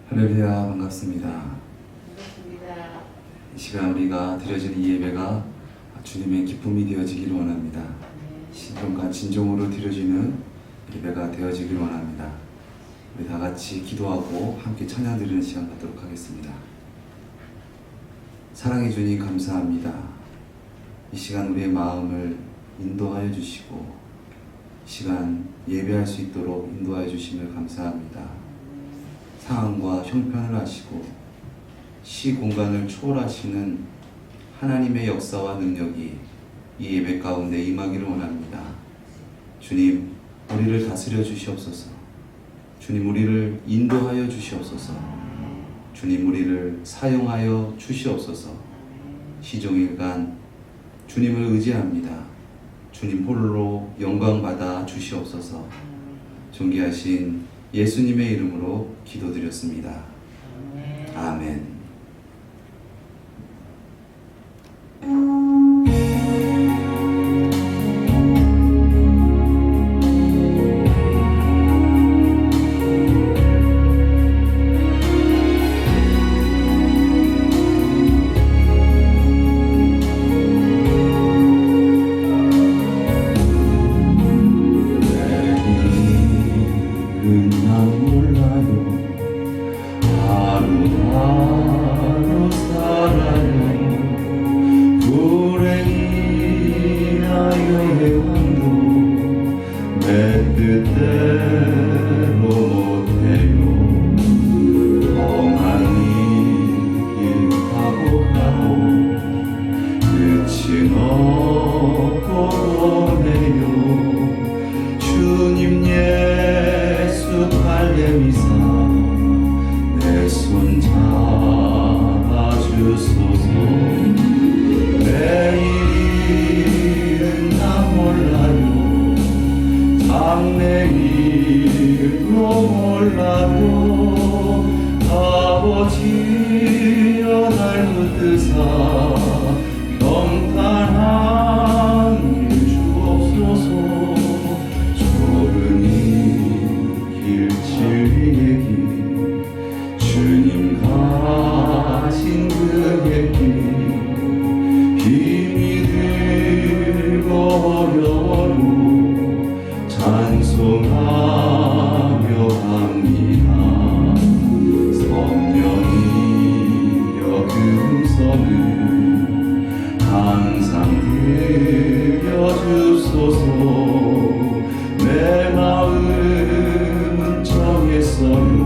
할렐루야, 반갑습니다. 반갑습니다. 이 시간 우리가 드려지는 이 예배가 주님의 기쁨이 되어지기를 원합니다. 신령과 진정으로 드려지는 예배가 되어지기를 원합니다. 우리 다 같이 기도하고 함께 찬양 드리는 시간 갖도록 하겠습니다. 사랑해 주님 감사합니다. 이 시간 우리의 마음을 인도하여 주시고 이 시간 예배할 수 있도록 인도하여 주심을 감사합니다. 상황과 형편을 하시고 시 공간을 초월하시는 하나님의 역사와 능력이 이 예배 가운데 임하기를 원합니다. 주님, 우리를 다스려 주시옵소서. 주님, 우리를 인도하여 주시옵소서. 주님, 우리를 사용하여 주시옵소서. 시종일관 주님을 의지합니다. 주님 홀로 영광받아 주시옵소서. 존귀하신 예수님의 이름으로 기도드렸습니다. 아멘. 아버지여 날 붙드사 평탄한 길 주옵소서. 조르니 길칠 얘기 주님 가신 그의 길 힘이 들고 어려워도 찬송하며 갑니다. 성령이여 금성을 항상 들려주소서. 내 마음은 정했어요.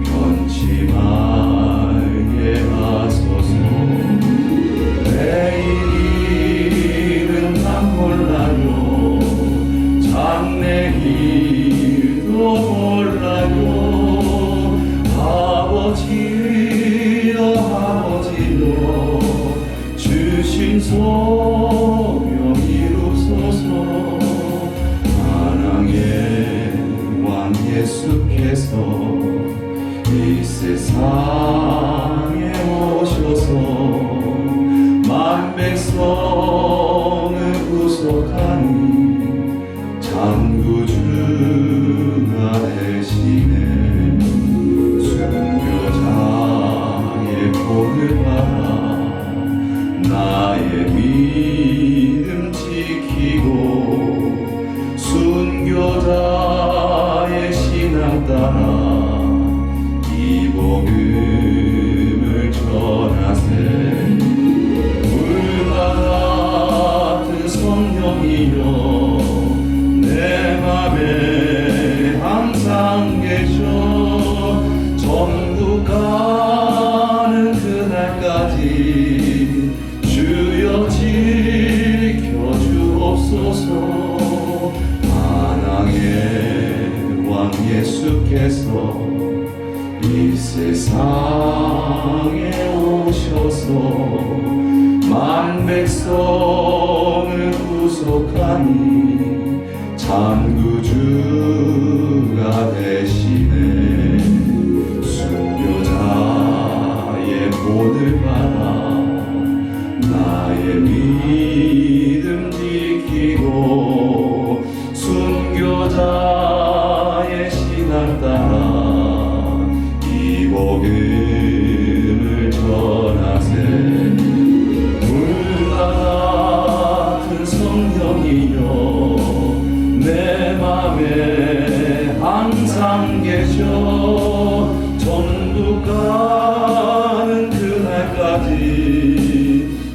변치 말게 하소서. 내일은 난 몰라요. 장래일도 몰라요. 아버지여 아버지여 주신 소명 이루소서. 만왕의 왕 예수께서 이 세상에 오셔서 만백성을 구속하니 장구주가 되시네. 순교자의 본을 받아 나의 믿음 지키고 순교자의 신앙 따라 이 복음을 전하세. 물과 같은 성령이여 내 맘에 항상 계셔. 전국 가는 그날까지 주여 지켜주옵소서. 만왕의 왕 예수께서 이 세상에 오셔서 만백성을 구속하니 참구주가 되시네. 순교자의 본을 받아 나의 믿음 지키고 순교자의 신앙 따라 이 영원히요 내 맘에 항상 계셔 천국 가는 그날까지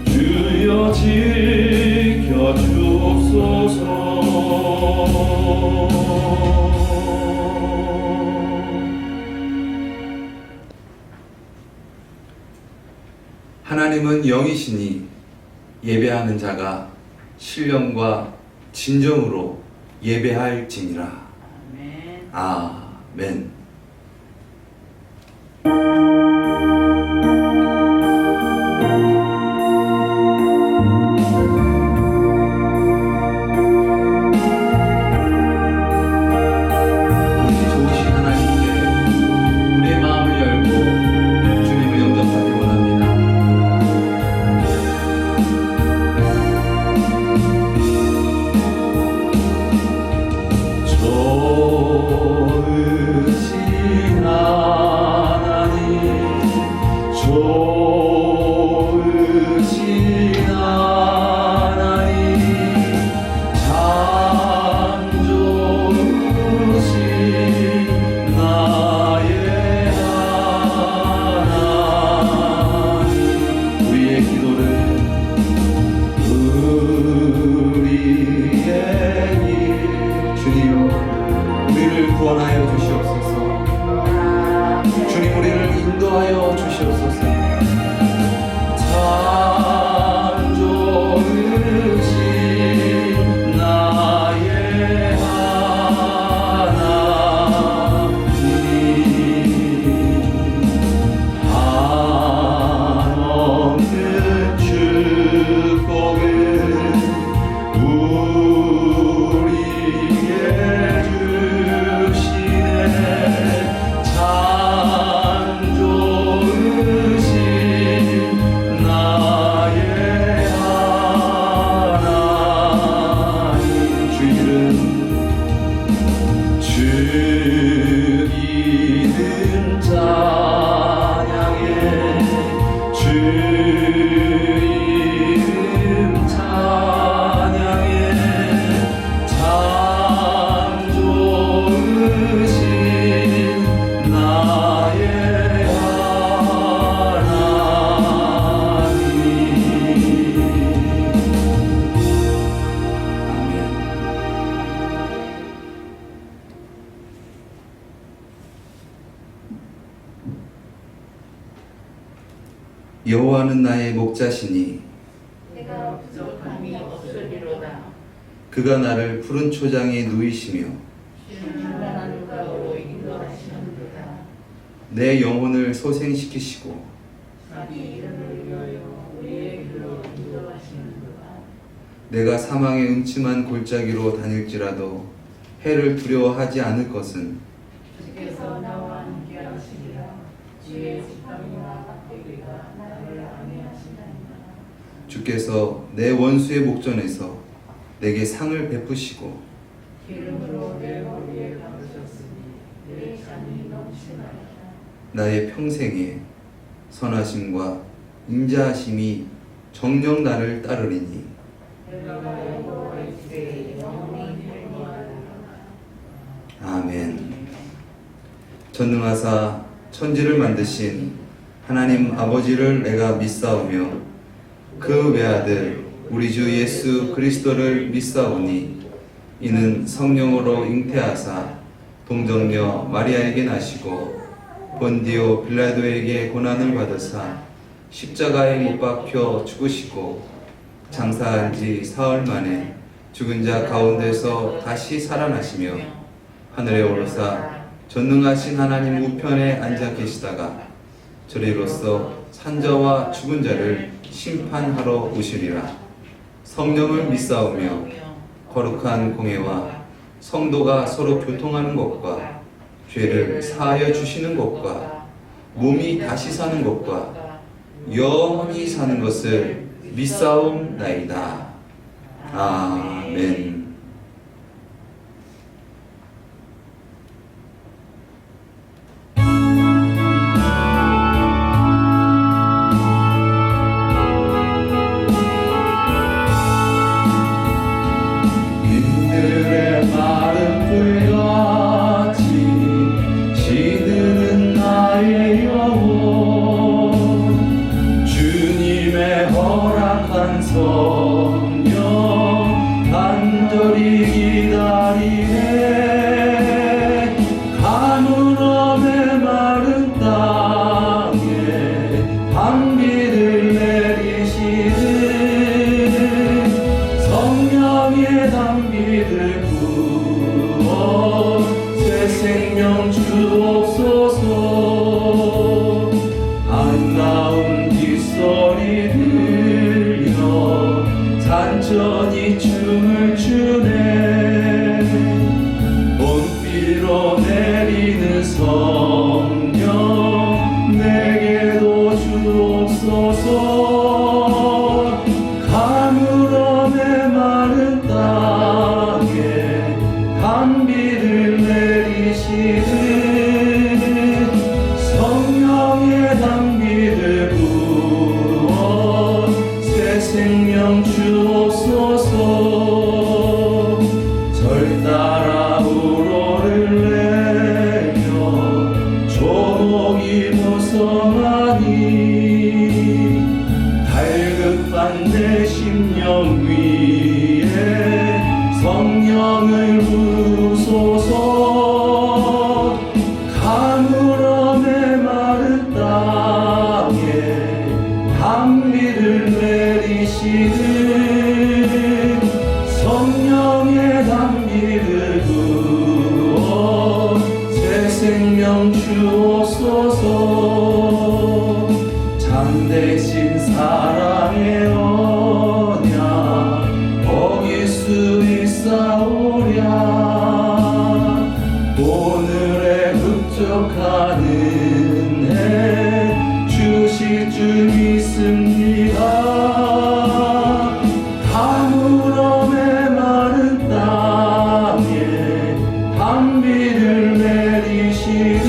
주여 지켜 주옵소서. 하나님은 영이시니 예배하는 자가 신령과 진정으로 예배할지니라. 아멘. 우리 좋으신 하나님께 우리의 마음을 열고 주님을 영접하기 원합니다. 좋으신 하나님 좋으신 하나님 참 좋으신 나의 하나님 우리의 기도를 우리의 길 주님 우리를 구원하여 주시옵소서. 주님 우리를 인도하여 주시옵소서. 참 좋으신 나의 하나님 한없는 축복을 우리에게 주시네 참 좋으신 나의 하나님 주 이름 찬양해 주 이름 찬양해 참 좋으신 나의 하나님 아멘. 여호와는 나의 목자시니 내가 부족함이 없으리로다. 그가 나를 푸른 초장에 누이시며 신랄한 가로 인도하시는도다. 내 영혼을 소생시키시고 자기 이름을 위하여 우리의 길로 인도하시는도다. 내가 사망의 음침한 골짜기로 다닐지라도 해를 두려워하지 않을 것은 주께서 나와 함께 하시리라. 주의 지팡이와 막대기가 나를 안위하시나이다. 주께서 내 원수의 목전에서 내게 상을 베푸시고 기름으로 내 머리에 감으셨으니 내 잔이 넘치나이다. 나의 평생에 선하심과 인자하심이 정녕 나를 따르리니 내가 여호와의 집에 영원히 행하리라. 아멘. 전능하사 천지를 만드신 하나님 아버지를 내가 믿사오며 그 외아들 우리 주 예수 그리스도를 믿사오니 이는 성령으로 잉태하사 동정녀 마리아에게 나시고 본디오 빌라도에게 고난을 받으사 십자가에 못 박혀 죽으시고 장사한 지 사흘 만에 죽은 자 가운데서 다시 살아나시며 하늘에 오르사 전능하신 하나님 우편에 앉아 계시다가 저리로서 산자와 죽은 자를 심판하러 오시리라. 성령을 믿사오며 거룩한 공회와 성도가 서로 교통하는 것과 죄를 사하여 주시는 것과 몸이 다시 사는 것과 영원히 사는 것을 믿사옵나이다. 아멘. 간절히 기다리네 가물어 메마른 땅에 단비를 내리시는 성령의 단비를 부어 새 생명 주옵소서. 아름다운 빗소리 들려 잔전이 춤을 추네. 봄비로 내리는 성령 내게도 주옵소서. 가물어 메마른 땅에 단비를 내리시는 성령의 단비를 부어 새 생명 주옵소서. 절 따라 우로를 내며 조목이 무성하니 갈급한 내 심령 위에 성령을 부소서. 가물어 메마른 땅에 단비를 내리시는 성령의 단비를 부어 새 생명 주옵소서. 참되신 사랑의 언약 어길 수 있사오랴. 오늘의 흡족한 은혜 주실 줄 믿습니다. 가물어 메마른 땅에 단비를 내리시는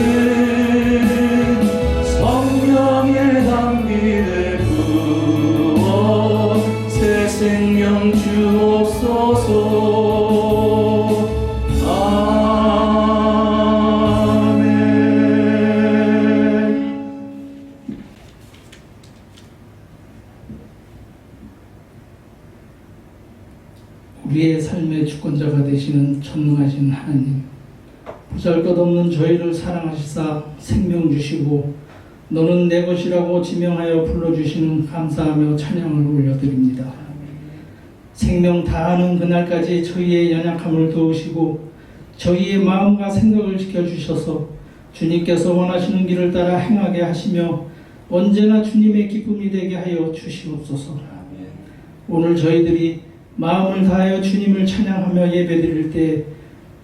성령의 단비를 부어 새 생명 주옵소서. 우리의 삶의 주권자가 되시는 전능하신 하나님, 보잘것없는 저희를 사랑하시사 생명 주시고 너는 내 것이라고 지명하여 불러주시는 감사하며 찬양을 올려드립니다. 생명 다하는 그날까지 저희의 연약함을 도우시고 저희의 마음과 생각을 지켜주셔서 주님께서 원하시는 길을 따라 행하게 하시며 언제나 주님의 기쁨이 되게 하여 주시옵소서. 오늘 저희들이 마음을 다하여 주님을 찬양하며 예배드릴 때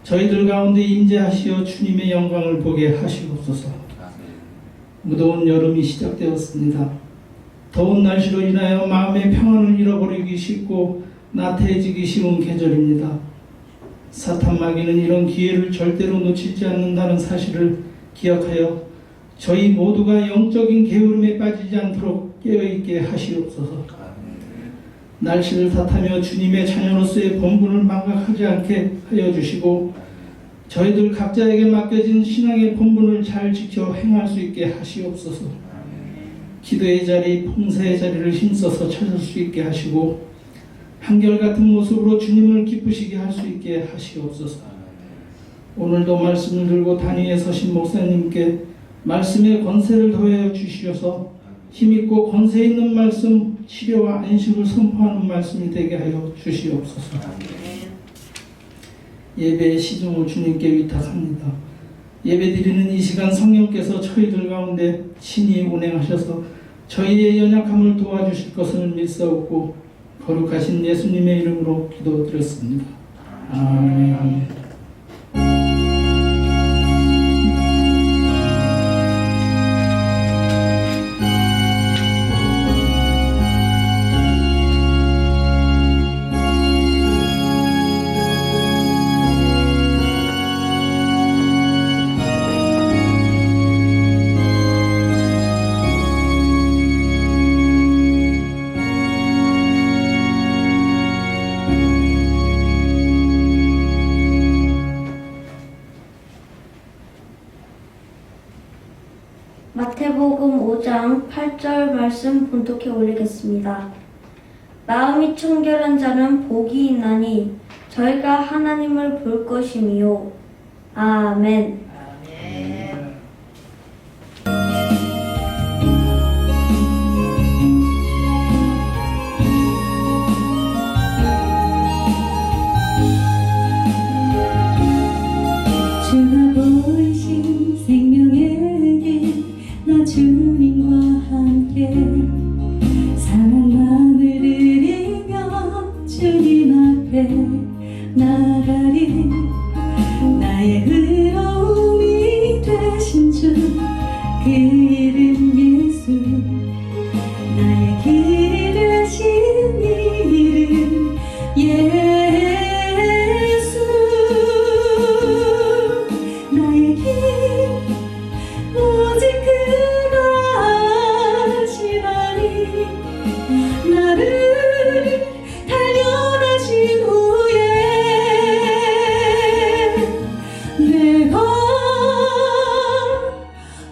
저희들 가운데 임재하시어 주님의 영광을 보게 하시옵소서. 무더운 여름이 시작되었습니다. 더운 날씨로 인하여 마음의 평안을 잃어버리기 쉽고 나태해지기 쉬운 계절입니다. 사탄 마귀는 이런 기회를 절대로 놓치지 않는다는 사실을 기억하여 저희 모두가 영적인 게으름에 빠지지 않도록 깨어있게 하시옵소서. 날씨를 탓하며 주님의 자녀로서의 본분을 망각하지 않게 하여 주시고 저희들 각자에게 맡겨진 신앙의 본분을 잘 지켜 행할 수 있게 하시옵소서. 기도의 자리, 봉사의 자리를 힘써서 찾을 수 있게 하시고 한결같은 모습으로 주님을 기쁘시게 할 수 있게 하시옵소서. 오늘도 말씀을 들고 단위에 서신 목사님께 말씀의 권세를 더하여 주시어서 힘있고 권세 있는 말씀, 치료와 안식을 선포하는 말씀이 되게 하여 주시옵소서. 예배의 시중을 주님께 위탁합니다. 예배드리는 이 시간 성령께서 저희들 가운데 친히 운행하셔서 저희의 연약함을 도와주실 것을 믿사옵고 거룩하신 예수님의 이름으로 기도드렸습니다. 아멘. 마태복음 5장 8절 말씀 본독해 올리겠습니다. 마음이 청결한 자는 복이 있나니 저희가 하나님을 볼 것이미요. 아멘. 아멘. 주가 보이신 생명의 길 나 주님과 함께 상한 마음을 들이며 주님 앞에 나가리 나의 의로움이 되신 주 그 이름 예수 나의 길이 되신 이름 예수 나의 길 오직 그가 하시나니 나를 단련하신 후에 내가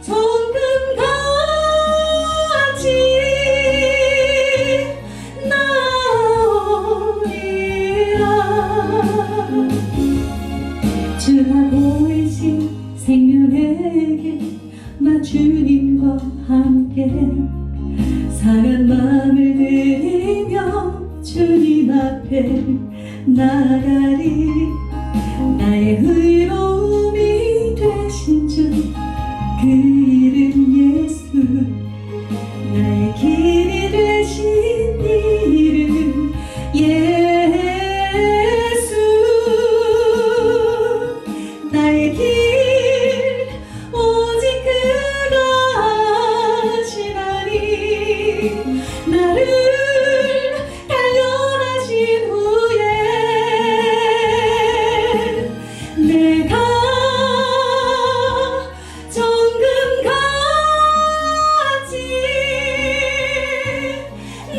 정금같이 나오리라 주가 보이신 생명의 길 나 주님과 함께 상한 마음을 들이며 주님 앞에 나가리 나의 의로움이 되신 주 그 이름 예수 나의 길이 되신 이름 예수 나의 길 오직 그가 하시나니 나를 단련하신 후에 내가 정금같이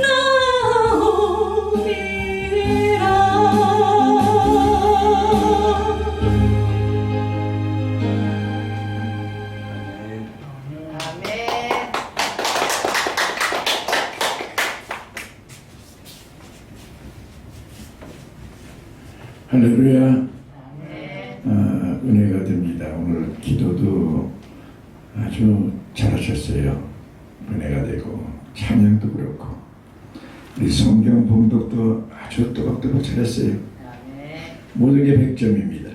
나오리라 아멘. 할렐루야. 아멘. 은혜가 됩니다. 오늘 기도도 아주 잘하셨어요. 은혜가 되고 찬양도 그렇고 우리 성경 봉독도 아주 또박또박 잘했어요. 아멘. 모든 게 100점입니다.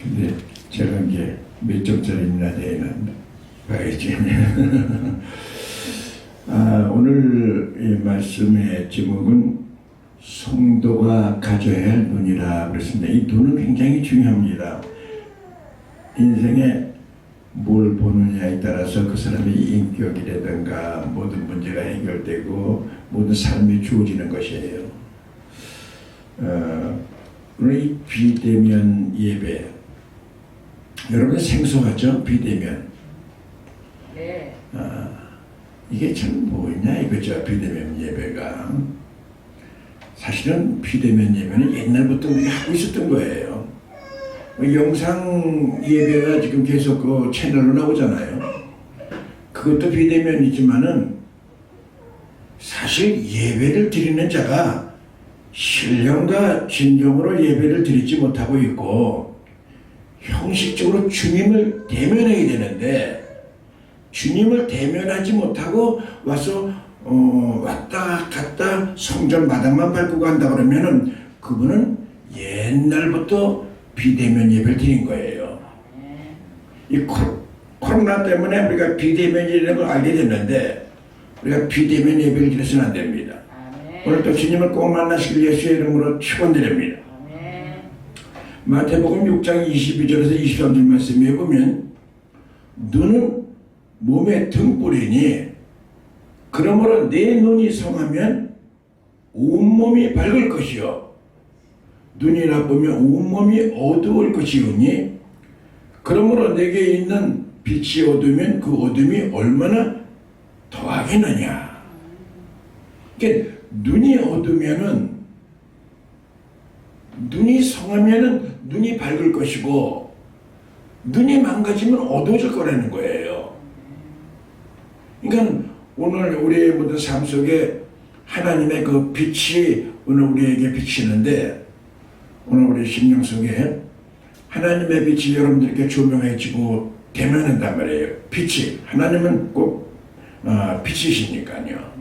근데 제가 이제 몇 점짜리나 되는 봐야지. 오늘 이 말씀의 제목은 성도가 가져야 할 눈이라 그랬습니다. 이 눈은 굉장히 중요합니다. 인생에 뭘 보느냐에 따라서 그 사람의 인격이라든가 모든 문제가 해결되고 모든 삶이 주어지는 것이에요. 오늘 이 비대면 예배, 여러분 생소하죠? 비대면. 네. 이게 참 뭐냐 이거죠. 비대면 예배가 사실은 비대면 예배는 옛날부터 우리가 하고 있었던 거예요. 영상 예배가 지금 계속 그 채널로 나오잖아요. 그것도 비대면이지만은 사실 예배를 드리는 자가 신령과 진정으로 예배를 드리지 못하고 있고 형식적으로 주님을 대면해야 되는데 주님을 대면하지 못하고 와서 왔다 갔다 성전 마당만 밟고 간다 그러면은 그분은 옛날부터 비대면 예배를 드린 거예요. 이 코로나 때문에 우리가 비대면이라는 걸 알게 됐는데 우리가 비대면 예배를 드려서는 안 됩니다. 오늘 또 주님을 꼭 만나시길 예수의 이름으로 축원드립니다. 마태복음 6장 22절에서 23절 말씀에 보면 눈은 몸의 등불이니 그러므로 내 눈이 성하면 온몸이 밝을 것이요 눈이 나쁘면 온몸이 어두울 것이오니 그러므로 내게 있는 빛이 어두우면 그 어둠이 얼마나 더하겠느냐. 그러니까 눈이 어두면은 눈이 성하면은 눈이 밝을 것이고 눈이 망가지면 어두워질 거라는 거예요. 그러니까 오늘 우리의 모든 삶 속에 하나님의 그 빛이 오늘 우리에게 비치는데 오늘 우리 심령 속에 하나님의 빛이 여러분들께 조명해지고 대면한단 말이에요. 빛이 하나님은 꼭 빛이시니까요.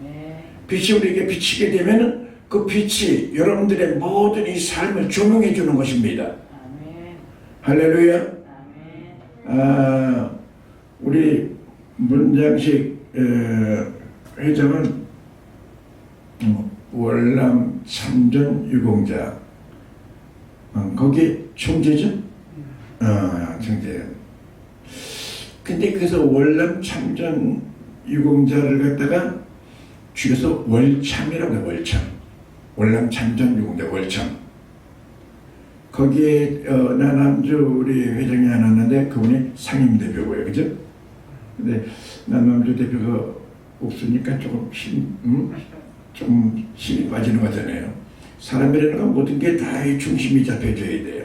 빛이 우리에게 비치게 되면은 그 빛이 여러분들의 모든 이 삶을 조명해 주는 것입니다. 할렐루야. 우리 문장식 회장은 월남 참전 유공자 거기 총재죠? 총재. 근데 그래서 월남 참전 유공자를 갖다가 줄여서 월참이라고 해요. 월참. 월남 참전 유공자 월참. 거기에 나남주 우리 회장이 하나 있는데 그분이 상임대표고요. 그죠? 근데 나남주 대표가 없으니까 조금 힘이 빠지는 거잖아요. 사람이라는 건 모든 게 다 중심이 잡혀줘야 돼요.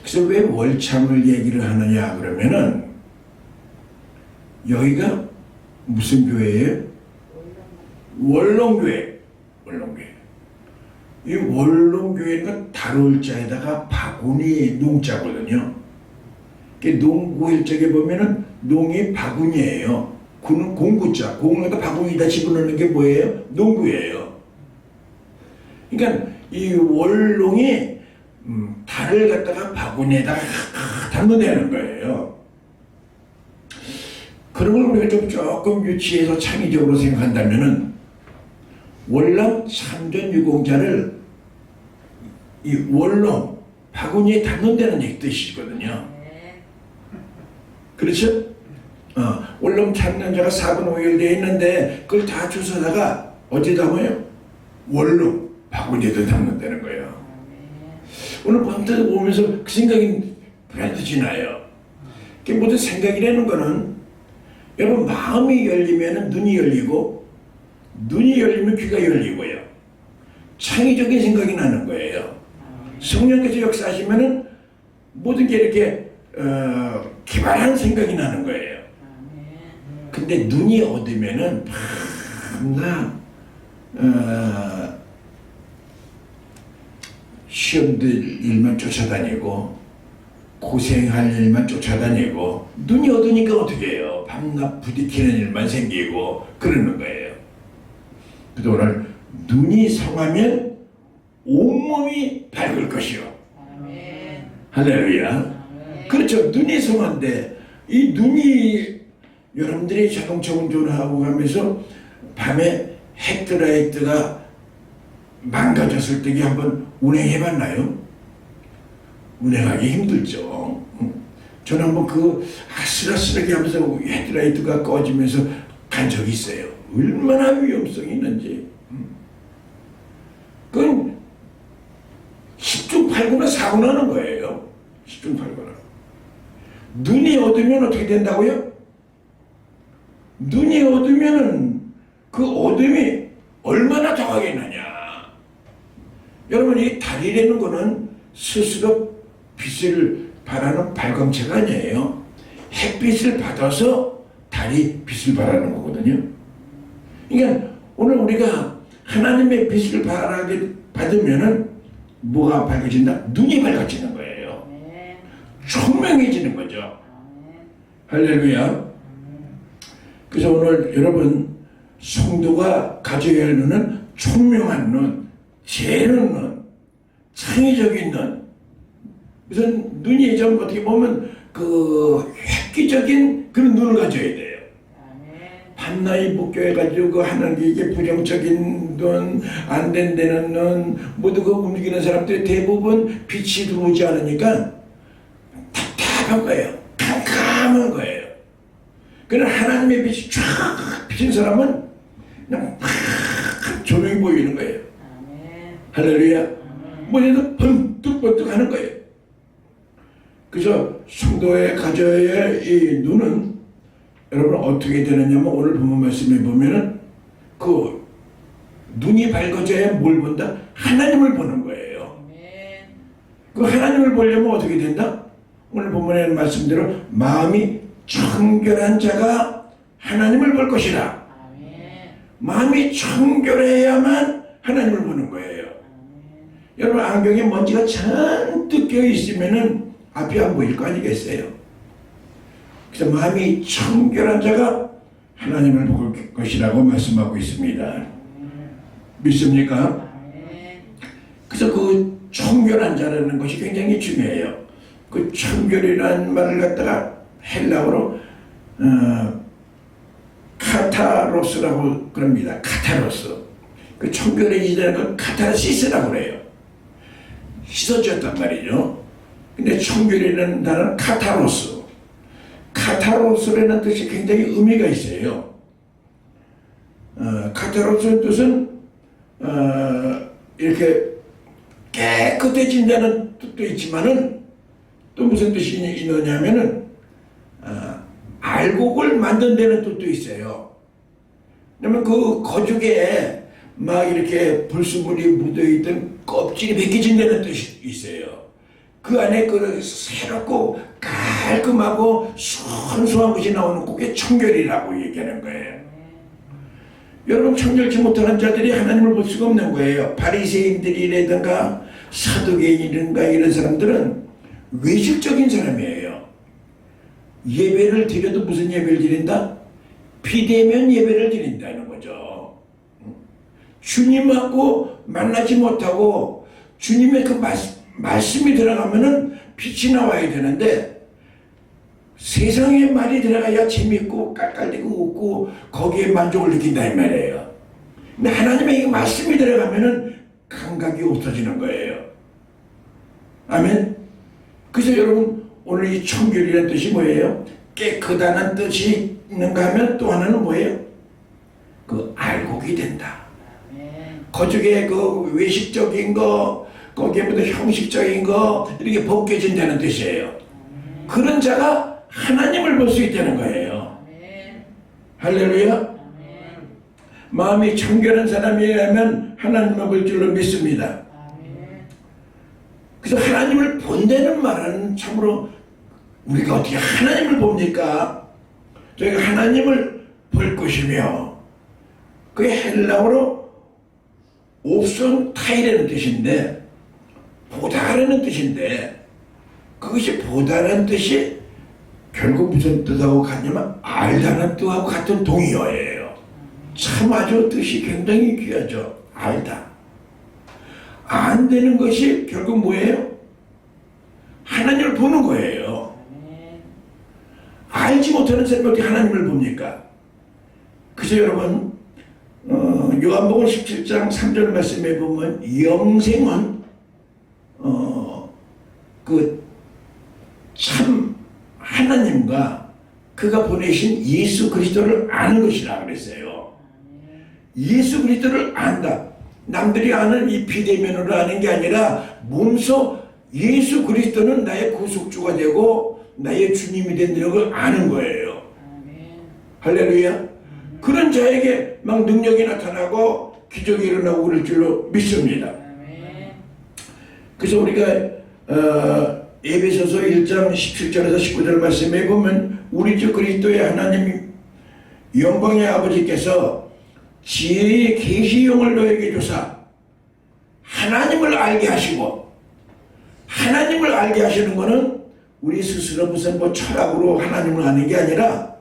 그래서 왜 월참을 얘기를 하느냐 그러면은 여기가 무슨 교회예요? 원롱교회. 원롱교회. 이 원롱교회는 다룰 자에다가 바구니 농자거든요. 농구일 적에 보면은 농이 바구니예요. 구는 공구자. 공을 갖다 바구니에다 집어넣는 게 뭐예요? 농구예요. 그러니까 이 원롱이 달을 갖다가 바구니에다가 담아내는 거예요. 그런 걸 우리가 조금 유치해서 창의적으로 생각한다면은 월남 참전 유공자를 이 원롱 바구니에 담는다는 뜻이거든요. 그렇죠? 원룸 참전자가 4분 5일 되어 있는데 그걸 다 주워다가 어디 담아요? 원룸 바구니에도 담는다는 거예요. 오늘 밤새 보면서 그 생각이 불현듯 지나요. 모든 생각이라는 거는 여러분 마음이 열리면 눈이 열리고 눈이 열리면 귀가 열리고요. 창의적인 생각이 나는 거예요. 성령께서 역사하시면은 모든 게 이렇게 기발한 생각이 나는 거예요. 근데 눈이 어두면은 밤낮 시험들 일만 쫓아다니고 고생할 일만 쫓아다니고 눈이 어두니까 어떻게 해요? 밤낮 부딪히는 일만 생기고 그러는 거예요. 그래서 오늘 눈이 성하면 온몸이 밝을 것이요. 할렐루야. 그렇죠. 눈이 성한데 이 눈이 여러분들이 자동차 운전하고 가면서 밤에 헤드라이트가 망가졌을 때 한번 운행해봤나요? 운행하기 힘들죠. 저는 한번 그 아슬아슬하게 하면서 헤드라이트가 꺼지면서 간 적이 있어요. 얼마나 위험성이 있는지. 그건 10중 8구나 사고 나는 거예요. 10중 8구나. 눈이 어두면 어떻게 된다고요? 눈이 어두면 그 어둠이 얼마나 더하겠느냐. 여러분 이 달이라는 거는 스스로 빛을 발하는 발광체가 아니에요. 햇빛을 받아서 달이 빛을 발하는 거거든요. 그러니까 오늘 우리가 하나님의 빛을 받으면은 뭐가 밝아진다? 눈이 밝아지는 거예요. 총명해지는 거죠. 할렐루야. 그래서 오늘 여러분 성도가 가져야 할 눈은 총명한 눈, 재는 눈, 창의적인 눈. 그래서 눈이 좀 어떻게 보면 그 획기적인 그런 눈을 가져야 돼요. 밤낮이 묶여가지고 하는 게 이게 부정적인 눈, 안 된다는 눈, 모두 그 움직이는 사람들이 대부분 빛이 들어오지 않으니까 답답한 거예요. 캄캄한 거예요. 그러나 하나님의 빛이 쫙 비친 사람은 그냥 팍 조명이 보이는 거예요. 할렐루야. 뭐냐도 번뜩번뜩 하는 거예요. 그래서 성도의 가져야 할 이 눈은 여러분 어떻게 되느냐면 오늘 본문 말씀에 보면은 그 눈이 밝아져야 뭘 본다? 하나님을 보는 거예요. 그 하나님을 보려면 어떻게 된다? 오늘 본문에 말씀대로 마음이 청결한 자가 하나님을 볼 것이라. 마음이 청결해야만 하나님을 보는 거예요. 여러분 안경에 먼지가 잔뜩 껴 있으면은 앞이 안 보일 거 아니겠어요? 그래서 마음이 청결한 자가 하나님을 볼 것이라고 말씀하고 있습니다. 믿습니까? 그래서 그 청결한 자라는 것이 굉장히 중요해요. 그 청결이라는 말을 갖다가 헬라어로 카타로스라고 그럽니다. 카타로스. 그 청결해지다는 건 카타르시스라고 그래요. 씻어졌단 말이죠. 근데 청결이라는 단어는 카타로스. 카타로스라는 뜻이 굉장히 의미가 있어요. 카타로스의 뜻은 이렇게 깨끗해진다는 뜻도 있지만은 또 무슨 뜻이 있느냐면은 알곡을 만든다는 뜻도 있어요. 그러면 그 거죽에 막 이렇게 불순물이 묻어있던 껍질이 벗겨진다는 뜻이 있어요. 그 안에 그 새롭고 깔끔하고 순수한 것이 나오는 그게 청결이라고 얘기하는 거예요. 여러분 청결치 못하는 자들이 하나님을 볼 수가 없는 거예요. 바리새인들이라든가 사두개인이라든가 이런 사람들은 외식적인 사람이에요. 예배를 드려도 무슨 예배를 드린다? 비대면 예배를 드린다는 거죠. 주님하고 만나지 못하고 주님의 그 말씀이 들어가면은 빛이 나와야 되는데 세상의 말이 들어가야 재밌고 깔깔대고 웃고 거기에 만족을 느낀다 이 말이에요. 근데 하나님의 이 말씀이 들어가면은 감각이 없어지는 거예요. 아멘. 그래서 여러분 오늘 이 청결이라는 뜻이 뭐예요? 깨끗하다는 뜻이 있는가 하면 또 하나는 뭐예요? 그 알곡이 된다. 거죽의 그 외식적인 거 거기에 뭐 형식적인 거 이렇게 벗겨진다는 뜻이에요. 그런 자가 하나님을 볼 수 있다는 거예요. 할렐루야. 마음이 청결한 사람이라면 하나님을 볼 줄로 믿습니다. 그래서 하나님을 본다는 말은 참으로 우리가 어떻게 하나님을 봅니까? 저희가 하나님을 볼 것이며 그게 헬라어로 옵손 타이라는 뜻인데 보다라는 뜻인데 그것이 보다라는 뜻이 결국 무슨 뜻하고 같냐면 알다는 뜻하고 같은 동의어예요. 참 아주 뜻이 굉장히 귀하죠. 알다. 안 되는 것이 결국 뭐예요? 하나님을 보는 거예요. 알지 못하는 사람이 어떻게 하나님을 봅니까? 그래서 여러분 요한복음 17장 3절 말씀에 보면 영생은 그 참 하나님과 그가 보내신 예수 그리스도를 아는 것이라 그랬어요. 예수 그리스도를 안다. 남들이 아는 이 비대면으로 아는 게 아니라 몸소 예수 그리스도는 나의 구속주가 되고 나의 주님이 된다는 걸 아는 거예요. 할렐루야. 그런 자에게 막 능력이 나타나고 기적이 일어나고 그럴 줄로 믿습니다. 그래서 우리가 에베소서 1장 17절에서 19절 말씀에 보면 우리 주 그리스도의 하나님 영광의 아버지께서 지혜의 계시용을 너에게 주사 하나님을 알게 하시고, 하나님을 알게 하시는 것은 우리 스스로 무슨 뭐 철학으로 하나님을 아는 게 아니라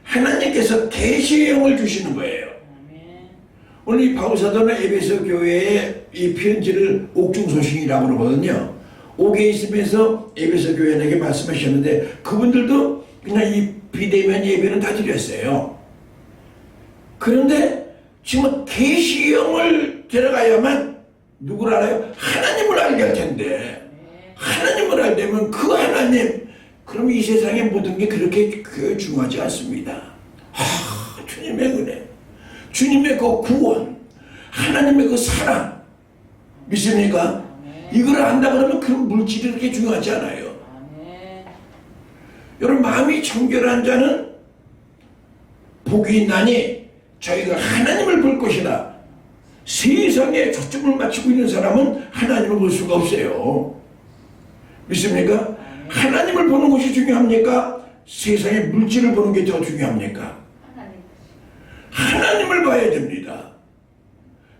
하나님께서 계시의 영을 주시는 거예요. 오늘 이 바울사도는 에베소 교회의 이 편지를 옥중소신이라고 그러거든요. 옥에 있으면서 에베소 교회에게 말씀하셨는데 그분들도 그냥 이 비대면 예배는 다 드렸어요. 그런데 지금 계시의 영을 데려가야만 누구를 알아요? 하나님을 알게 할 텐데 하나님을 알려면 그 하나님, 그럼 이 세상의 모든 게 그렇게 중요하지 않습니다. 주님의 은혜, 주님의 그 구원, 하나님의 그 사랑 믿습니까? 이걸 안다 그러면 그 물질이 그렇게 중요하지 않아요. 여러분 마음이 청결한 자는 복이 있나니 저희가 하나님을 볼 것이다. 세상에 초점을 맞추고 있는 사람은 하나님을 볼 수가 없어요. 믿습니까? 하나님을 보는 것이 중요합니까? 세상의 물질을 보는 게 더 중요합니까? 하나님을 봐야 됩니다.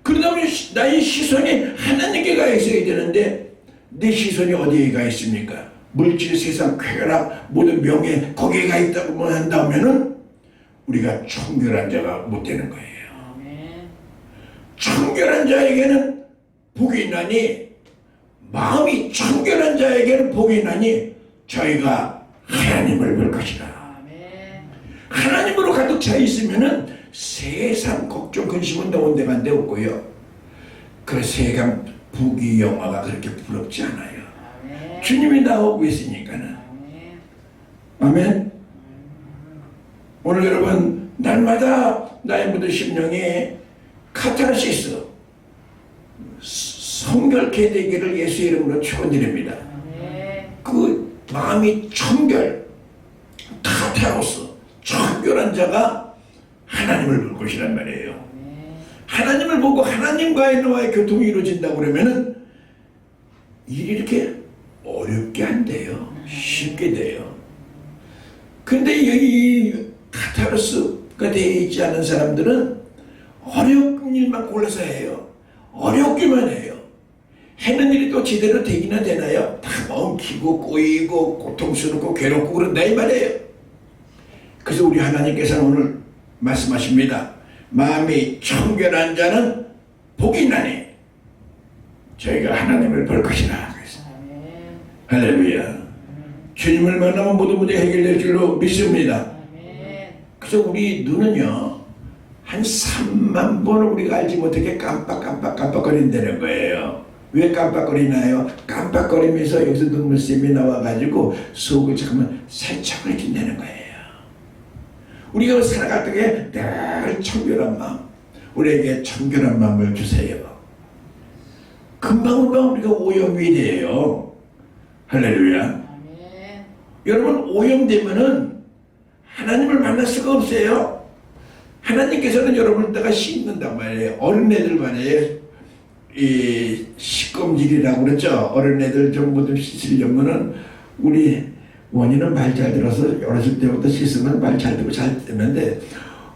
그러나 그러면 나의 시선이 하나님께 가 있어야 되는데 내 시선이 어디에 가 있습니까? 물질, 세상, 쾌락, 모든 명예 거기에 가 있다고만 한다면은 우리가 청결한 자가 못 되는 거예요. 아멘. 청결한 자에게는 복이 있나니, 마음이 청결한 자에게는 복이 있나니 저희가 하나님을 볼 것이라. 아멘. 하나님으로 가득 차 있으면은 세상 걱정 근심은 더운데간데 없고요. 그 세상 부귀 영화가 그렇게 부럽지 않아요. 아멘. 주님이 나오고 있으니까는. 아멘. 아멘. 오늘 여러분 날마다 나의 모든 심령에 카타르시스 성결케 되기를 예수 이름으로 축원드립니다. 아멘. 그 마음이 청결, 카타로스, 청결한 자가 하나님을 볼 것이란 말이에요. 아멘. 하나님을 보고 하나님과의 너와의 교통이 이루어진다고 그러면은 일이 이렇게 어렵게 안 돼요. 쉽게 돼요. 근데 이 카타르스가 되어 있지 않은 사람들은 어려운 일만 골라서 해요. 어렵기만 해요. 해는 일이 또 제대로 되기나 되나요? 다 엉키고 꼬이고 고통스럽고 괴롭고 그런다 이 말이에요. 그래서 우리 하나님께서는 오늘 말씀하십니다. 마음이 청결한 자는 복이 있나니 저희가 하나님을 볼 것이라. 그래서 아멘. 할렐루야. 주님을 만나면 모든 문제 해결될 줄로 믿습니다. 아멘. 그래서 우리 눈은요 한 3만 번을 우리가 알지 못하게 깜빡거린다는 거예요. 왜 깜빡거리나요? 깜빡거리면서 여기서 눈물샘이 나와가지고 속을 잠깐만 세척을 해준다는 거예요. 우리가 살아갈 때에 늘 청결한 마음, 우리에게 청결한 마음을 주세요. 금방금방 우리가 오염이 돼요. 할렐루야. 아멘. 여러분 오염되면은 하나님을 만날 수가 없어요. 하나님께서는 여러분을 다가 씻는단 말이에요. 어린애들 말이에요. 이 식검질이라고 그랬죠. 어린애들 전부 좀 씻으려면은 우리 원인은 말 잘 들어서 어렸을 때부터 씻으면 말 잘 듣고 잘 되는데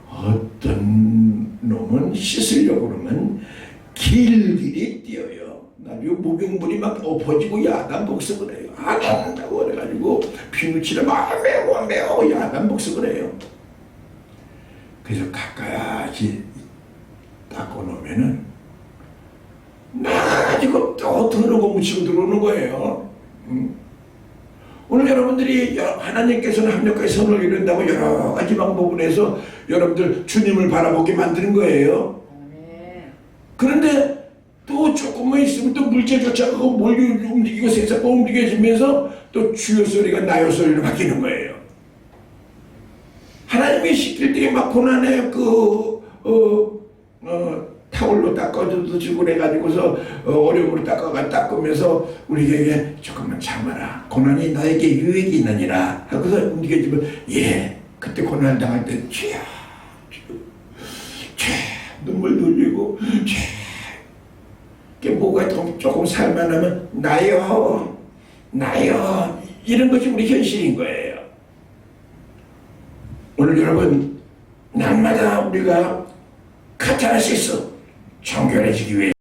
어떤 놈은 씻으려고 그러면 길길이 뛰어요. 나중에 목욕물이 막 엎어지고 야단 복습을 해요. 안 한다고 그래가지고 비누칠을 막 매워 야단 복습을 해요. 그래서 가까이 닦아놓으면은 나가지고 또 더러고 묻히고 들어오는 거예요. 오늘 여러분들이 하나님께서는 합력하게 선을 이룬다고 여러 가지 방법을 해서 여러분들 주님을 바라보게 만드는 거예요. 아멘. 그런데 또 조금만 있으면 또 물질 쫓아가고 멀리 움직이고 세상과 움직여지면서 또 주여 소리가 나요 소리로 바뀌는 거예요. 하나님이 시킬 때 막 고난에 타올로 닦아줘도 주고 그래가지고서 어려움으로 닦으면서 우리에게 조금만 참아라. 고난이 너에게 유익이 있느니라. 하고서 움직여지면 그때 고난을 당할 때 주야 눈물 흘리고 뭐가 조금 살만하면 나요 이런 것이 우리 현실인 거예요. 오늘 여러분 날마다 우리가 카타르시스 청결해지기 위해